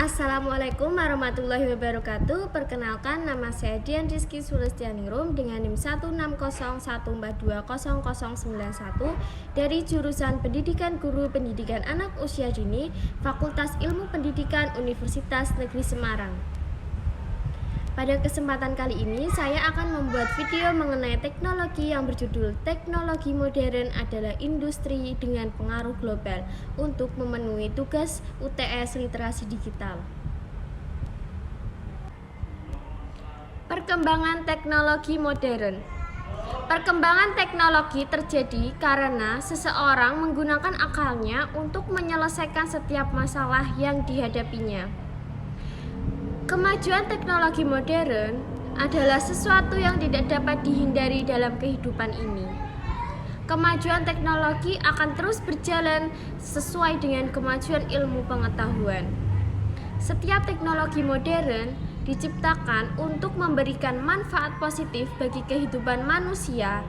Assalamualaikum warahmatullahi wabarakatuh. Perkenalkan, nama saya Dian Rizky Sulestianingrum dengan NIM 16014220091 dari jurusan Pendidikan Guru Pendidikan Anak Usia Dini, Fakultas Ilmu Pendidikan Universitas Negeri Semarang. Pada kesempatan kali ini, saya akan membuat video mengenai teknologi yang berjudul Teknologi Modern adalah Industri dengan Pengaruh Global untuk memenuhi tugas UTS Literasi Digital. Perkembangan teknologi modern. Perkembangan teknologi terjadi karena seseorang menggunakan akalnya untuk menyelesaikan setiap masalah yang dihadapinya. Kemajuan teknologi modern adalah sesuatu yang tidak dapat dihindari dalam kehidupan ini. Kemajuan teknologi akan terus berjalan sesuai dengan kemajuan ilmu pengetahuan. Setiap teknologi modern diciptakan untuk memberikan manfaat positif bagi kehidupan manusia.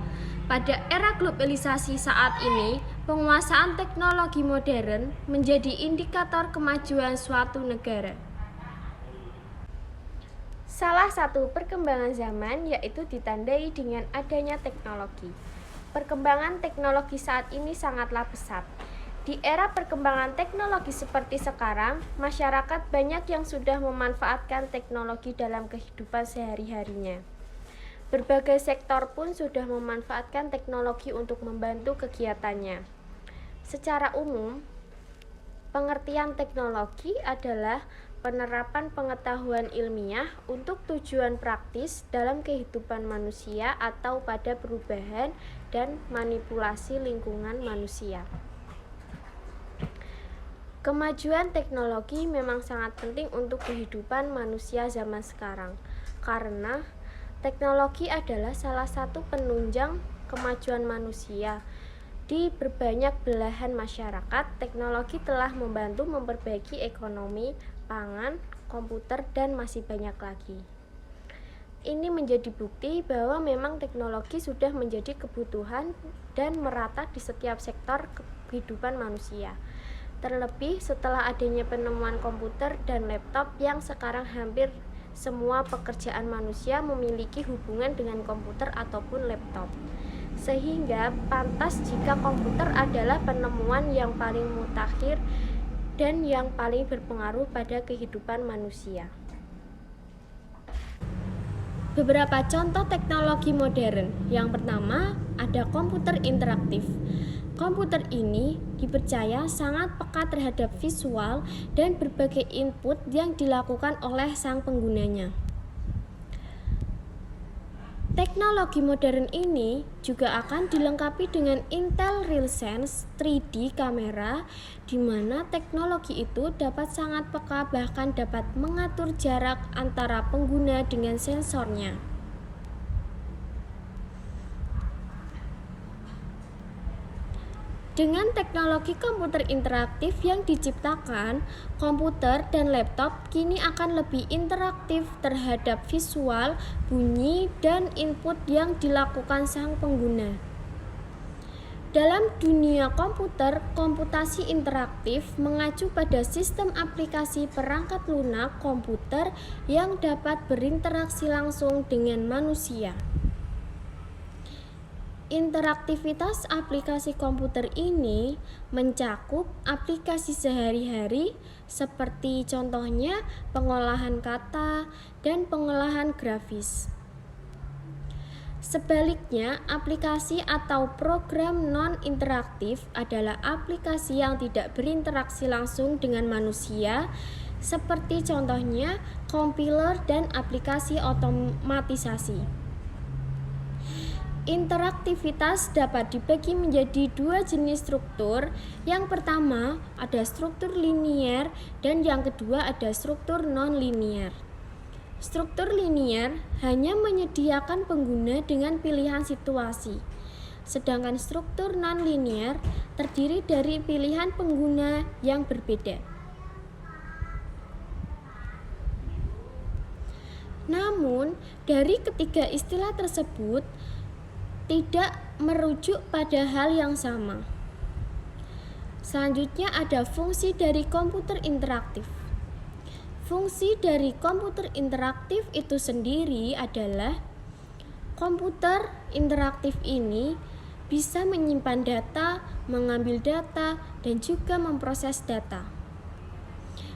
Pada era globalisasi saat ini, penguasaan teknologi modern menjadi indikator kemajuan suatu negara. Salah satu perkembangan zaman yaitu ditandai dengan adanya teknologi. Perkembangan teknologi saat ini sangatlah pesat. Di era perkembangan teknologi seperti sekarang, masyarakat banyak yang sudah memanfaatkan teknologi dalam kehidupan sehari-harinya. Berbagai sektor pun sudah memanfaatkan teknologi untuk membantu kegiatannya. Secara umum, pengertian teknologi adalah penerapan pengetahuan ilmiah untuk tujuan praktis dalam kehidupan manusia atau pada perubahan dan manipulasi lingkungan manusia. Kemajuan teknologi memang sangat penting untuk kehidupan manusia zaman sekarang, karena teknologi adalah salah satu penunjang kemajuan manusia. Di berbanyak belahan masyarakat, teknologi telah membantu memperbaiki ekonomi, pangan, komputer, dan masih banyak lagi. Ini menjadi bukti bahwa memang teknologi sudah menjadi kebutuhan dan merata di setiap sektor kehidupan manusia. Terlebih setelah adanya penemuan komputer dan laptop yang sekarang hampir semua pekerjaan manusia memiliki hubungan dengan komputer ataupun laptop. Sehingga pantas jika komputer adalah penemuan yang paling mutakhir dan yang paling berpengaruh pada kehidupan manusia. Beberapa contoh teknologi modern. Yang pertama, ada komputer interaktif. Komputer ini dipercaya sangat peka terhadap visual dan berbagai input yang dilakukan oleh sang penggunanya. Teknologi modern ini juga akan dilengkapi dengan Intel RealSense 3D kamera, di mana teknologi itu dapat sangat peka bahkan dapat mengatur jarak antara pengguna dengan sensornya. Dengan teknologi komputer interaktif yang diciptakan, komputer dan laptop kini akan lebih interaktif terhadap visual, bunyi, dan input yang dilakukan sang pengguna. Dalam dunia komputer, komputasi interaktif mengacu pada sistem aplikasi perangkat lunak komputer yang dapat berinteraksi langsung dengan manusia. Interaktivitas aplikasi komputer ini mencakup aplikasi sehari-hari seperti contohnya pengolahan kata dan pengolahan grafis. Sebaliknya, aplikasi atau program non-interaktif adalah aplikasi yang tidak berinteraksi langsung dengan manusia, seperti contohnya kompiler dan aplikasi otomatisasi. Interaktivitas dapat dibagi menjadi dua jenis struktur. Yang pertama ada struktur linier dan yang kedua ada struktur non-linier. Struktur linier hanya menyediakan pengguna dengan pilihan situasi, sedangkan struktur non-linier terdiri dari pilihan pengguna yang berbeda. Namun, dari ketiga istilah tersebut tidak merujuk pada hal yang sama. Selanjutnya ada fungsi dari komputer interaktif. Fungsi dari komputer interaktif itu sendiri adalah komputer interaktif ini bisa menyimpan data, mengambil data, dan juga memproses data.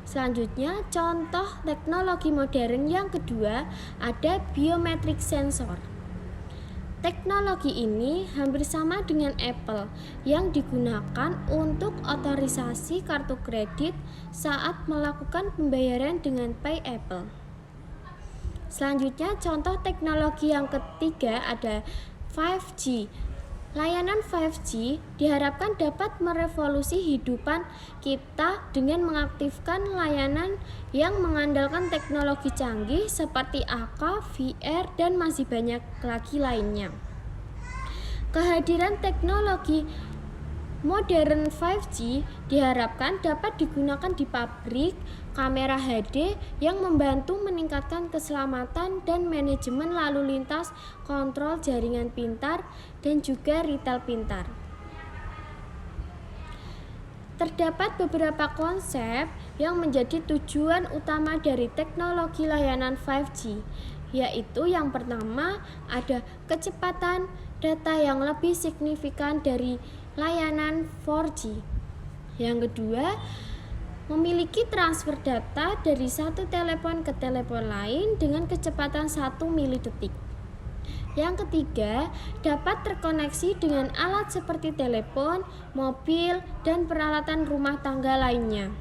Selanjutnya, contoh teknologi modern yang kedua ada biometric sensor. Teknologi ini hampir sama dengan Apple yang digunakan untuk otorisasi kartu kredit saat melakukan pembayaran dengan Pay Apple. Selanjutnya, contoh teknologi yang ketiga ada 5G. Layanan 5G diharapkan dapat merevolusi hidupan kita dengan mengaktifkan layanan yang mengandalkan teknologi canggih seperti AK, VR, dan masih banyak lagi lainnya. Kehadiran teknologi modern 5G diharapkan dapat digunakan di pabrik kamera HD yang membantu meningkatkan keselamatan dan manajemen lalu lintas, kontrol jaringan pintar, dan juga retail pintar. Terdapat beberapa konsep yang menjadi tujuan utama dari teknologi layanan 5G, yaitu yang pertama ada kecepatan data yang lebih signifikan dari layanan 4G. Yang kedua, memiliki transfer data dari satu telepon ke telepon lain dengan kecepatan 1 milidetik. Yang ketiga, dapat terkoneksi dengan alat seperti telepon, mobil, dan peralatan rumah tangga lainnya.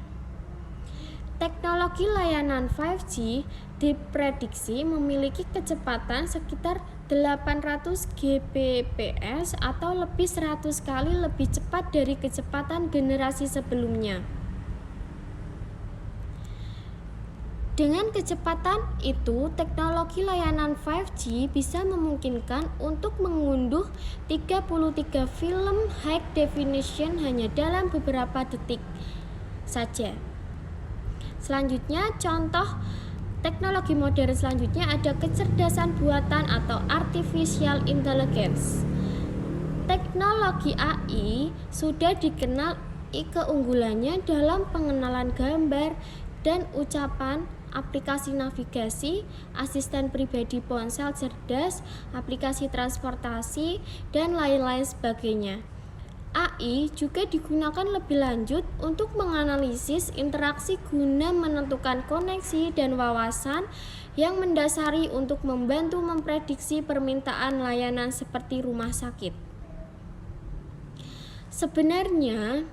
Teknologi layanan 5G diprediksi memiliki kecepatan sekitar 800 Gbps atau lebih 100 kali lebih cepat dari kecepatan generasi sebelumnya. Dengan kecepatan itu, teknologi layanan 5G bisa memungkinkan untuk mengunduh 33 film high definition hanya dalam beberapa detik saja. Selanjutnya, contoh teknologi modern selanjutnya ada kecerdasan buatan atau artificial intelligence. Teknologi AI sudah dikenal keunggulannya dalam pengenalan gambar dan ucapan, aplikasi navigasi, asisten pribadi ponsel cerdas, aplikasi transportasi, dan lain-lain sebagainya. AI juga digunakan lebih lanjut untuk menganalisis interaksi guna menentukan koneksi dan wawasan yang mendasari untuk membantu memprediksi permintaan layanan seperti rumah sakit. Sebenarnya,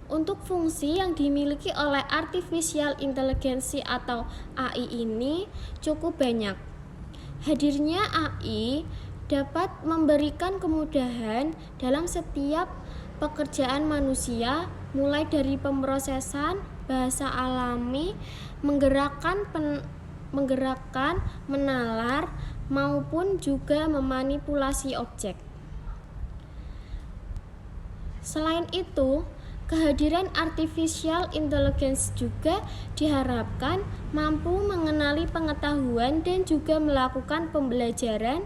untuk fungsi yang dimiliki oleh artificial intelligence atau AI ini cukup banyak. Hadirnya AI dapat memberikan kemudahan dalam setiap pekerjaan manusia, mulai dari pemrosesan bahasa alami, menggerakkan, menalar, maupun juga memanipulasi objek. Selain itu, kehadiran artificial intelligence juga diharapkan mampu mengenali pengetahuan dan juga melakukan pembelajaran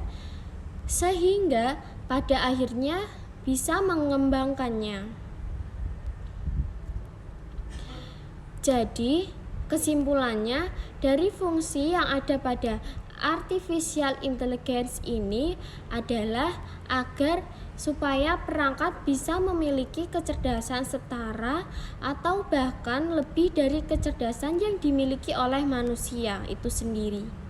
sehingga pada akhirnya bisa mengembangkannya. Jadi, kesimpulannya dari fungsi yang ada pada artificial intelligence ini adalah agar supaya perangkat bisa memiliki kecerdasan setara atau bahkan lebih dari kecerdasan yang dimiliki oleh manusia itu sendiri.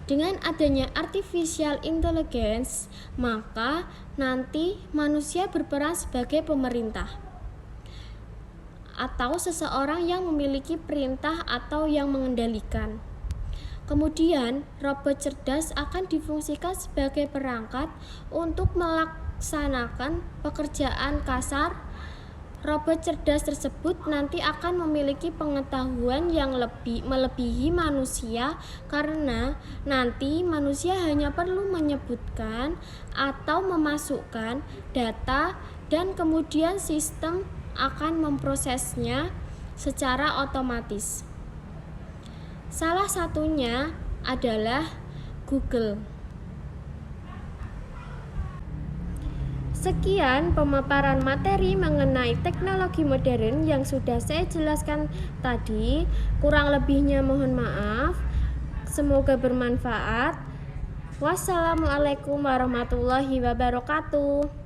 Dengan adanya artificial intelligence, maka nanti manusia berperan sebagai pemerintah atau seseorang yang memiliki perintah atau yang mengendalikan. Kemudian, robot cerdas akan difungsikan sebagai perangkat untuk melaksanakan pekerjaan kasar. Robot cerdas tersebut nanti akan memiliki pengetahuan yang melebihi manusia karena nanti manusia hanya perlu menyebutkan atau memasukkan data dan kemudian sistem akan memprosesnya secara otomatis. Salah satunya adalah Google. Sekian pemaparan materi mengenai teknologi modern yang sudah saya jelaskan tadi. Kurang lebihnya mohon maaf. Semoga bermanfaat. Wassalamualaikum warahmatullahi wabarakatuh.